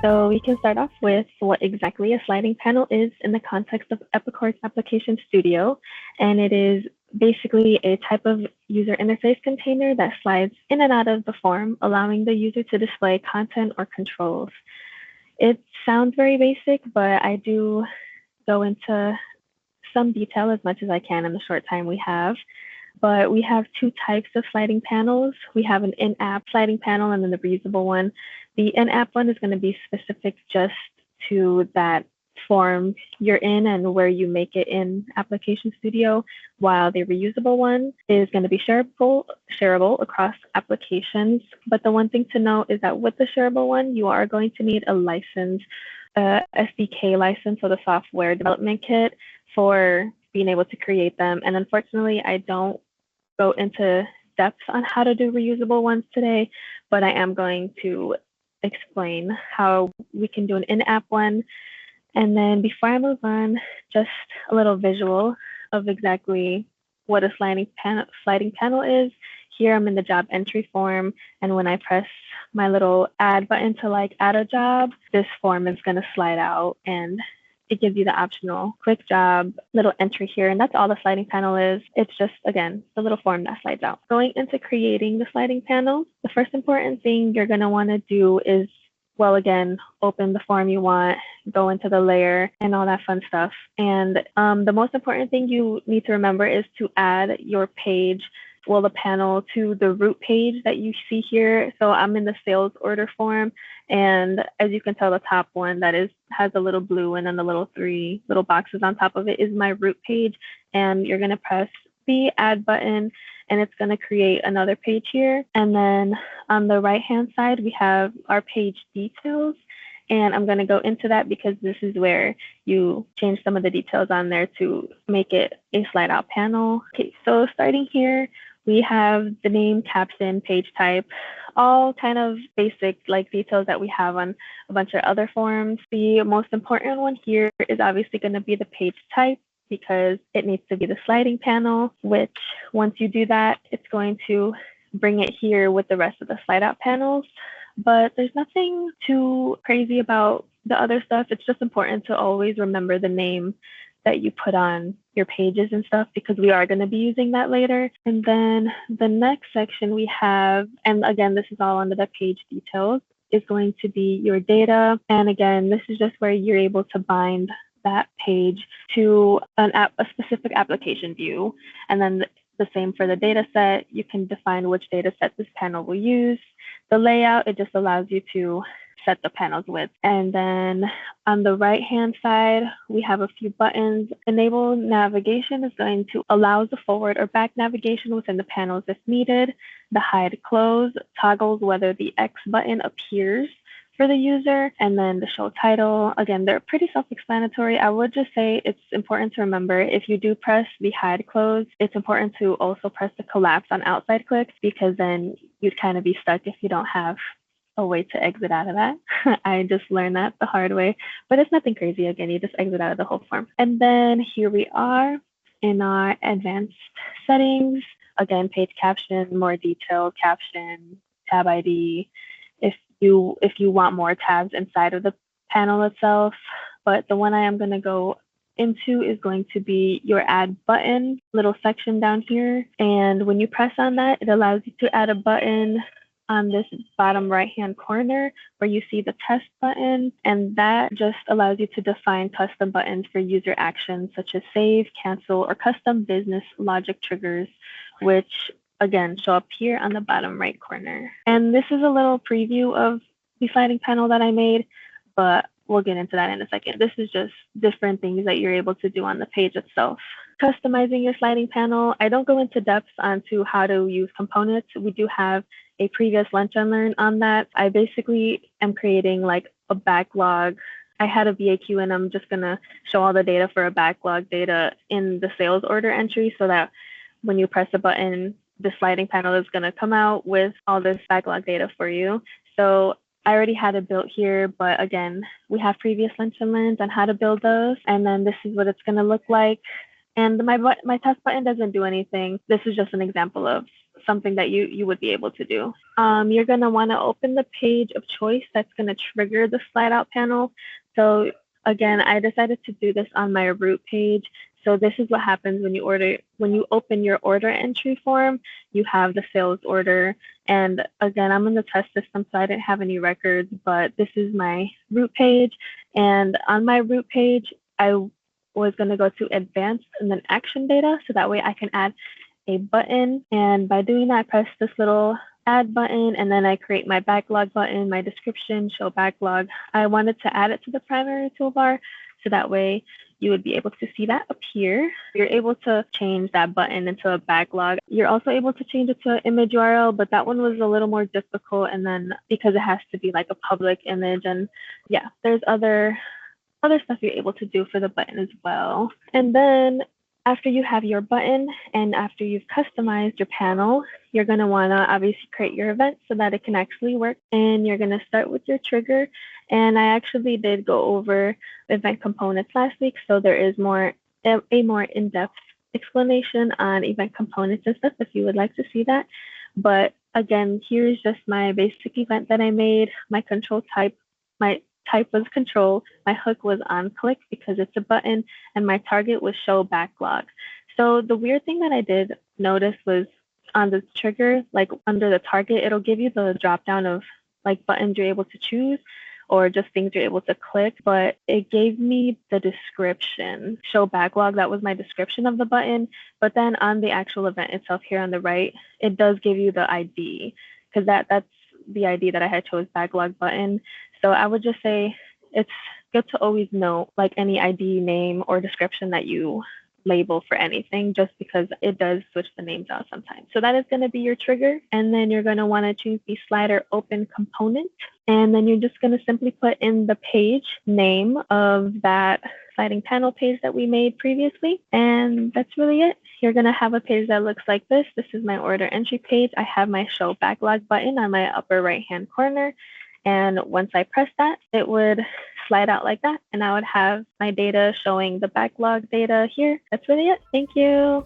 So we can start off with what exactly a sliding panel is in the context of Epicor's Application Studio. And it is basically a type of user interface container that slides in and out of the form, allowing the user to display content or controls. It sounds very basic, but I do go into some detail as much as I can in the short time we have. But we have two types of sliding panels. We have an in-app sliding panel and then the reusable one. The in-app one is going to be specific just to that form you're in and where you make it in Application Studio, while the reusable one is going to be shareable across applications. But the one thing to note is that with the shareable one, you are going to need a license, SDK license, or the software development kit for being able to create them. And unfortunately, I don't go into depth on how to do reusable ones today, but I am going to explain how we can do an in-app one. And then before I move on, just a little visual of exactly what a sliding panel is. Here I'm in the job entry form, and when I press my little add button to add a job, this form is going to slide out and it gives you the optional quick job little entry here, and that's all the sliding panel is. It's just, again, the little form that slides out. Going into creating the sliding panel, the first important thing you're going to want to do is, well, again, open the form you want, go into the layer and all that fun stuff. And the most important thing you need to remember is to add your page, well, the panel, to the root page that you see here. So I'm in the sales order form, and as you can tell, the top one that has a little blue and then the little three little boxes on top of it is my root page. And you're going to press the add button, and it's going to create another page here. And then on the right hand side, we have our page details. And I'm going to go into that because this is where you change some of the details on there to make it a slide out panel. Okay, so starting here, we have the name, caption, page type, all kind of basic details that we have on a bunch of other forms. The most important one here is obviously going to be the page type, because it needs to be the sliding panel, which once you do that, it's going to bring it here with the rest of the slide out panels. But there's nothing too crazy about the other stuff. It's just important to always remember the name that you put on your pages and stuff, because we are going to be using that later. And then the next section we have, and again, this is all under the page details, is going to be your data. And again, this is just where you're able to bind that page to a specific application view. And then the same for the data set. You can define which data set this panel will use. The layout, it just allows you to set the panel's width. And then on the right hand side, we have a few buttons. Enable navigation is going to allow the forward or back navigation within the panels if needed. The hide close toggles whether the X button appears for the user. And then the show title, again, they're pretty self-explanatory. I would just say it's important to remember, if you do press the hide close, it's important to also press the collapse on outside clicks, because then you'd kind of be stuck if you don't have a way to exit out of that. I just learned that the hard way, but it's nothing crazy. Again, you just exit out of the whole form. And then here we are in our advanced settings. Again, page caption, more detailed caption, tab ID, if you want more tabs inside of the panel itself. But the one I am going to go into is going to be your add button little section down here. And when you press on that, it allows you to add a button on this bottom right hand corner where you see the test button, and that just allows you to define custom buttons for user actions such as save, cancel, or custom business logic triggers, which again show up here on the bottom right corner. And this is a little preview of the sliding panel that I made, but we'll get into that in a second. This is just different things that you're able to do on the page itself. Customizing your sliding panel, I don't go into depth onto how to use components. We do have a previous lunch and learn on that. I basically am creating a backlog. I had a VAQ, and I'm just gonna show all the data for a backlog data in the sales order entry, so that when you press a button, the sliding panel is gonna come out with all this backlog data for you. So I already had it built here, but again, we have previous lunch and learns on how to build those. And then this is what it's gonna look like. And my test button doesn't do anything. This is just an example of something that you would be able to do. You're going to want to open the page of choice that's going to trigger the slide out panel. So again, I decided to do this on my root page. So this is what happens when you open your order entry form. You have the sales order. And again, I'm in the test system, so I didn't have any records, but this is my root page. And on my root page, I was going to go to advanced and then action data. So that way I can add a button. And by doing that, I press this little add button, and then I create my backlog button, my description, show backlog. I wanted to add it to the primary toolbar, so that way you would be able to see that up here. You're able to change that button into a backlog. You're also able to change it to an image URL, but that one was a little more difficult, and then because it has to be like a public image, and yeah, there's other stuff you're able to do for the button as well. And then after you have your button and after you've customized your panel, you're going to want to obviously create your event so that it can actually work. And you're going to start with your trigger. And I actually did go over event components last week, so there is a more in-depth explanation on event components and stuff if you would like to see that. But again, here's just my basic event that I made. My control type, my type was control, my hook was on click because it's a button, and my target was show backlog. So the weird thing that I did notice was on the trigger, like under the target, it'll give you the drop down of like buttons you're able to choose or just things you're able to click, but it gave me the description, show backlog. That was my description of the button. But then on the actual event itself here on the right, it does give you the ID, because that's the ID that I had chose, backlog button. So I would just say it's good to always know like any ID name or description that you label for anything, just because it does switch the names out sometimes. So that is going to be your trigger. And then you're going to want to choose the slider open component. And then you're just going to simply put in the page name of that sliding panel page that we made previously. And that's really it. You're going to have a page that looks like this. This is my order entry page. I have my show backlog button on my upper right-hand corner. And once I press that, it would slide out like that. And I would have my data showing the backlog data here. That's really it. Thank you.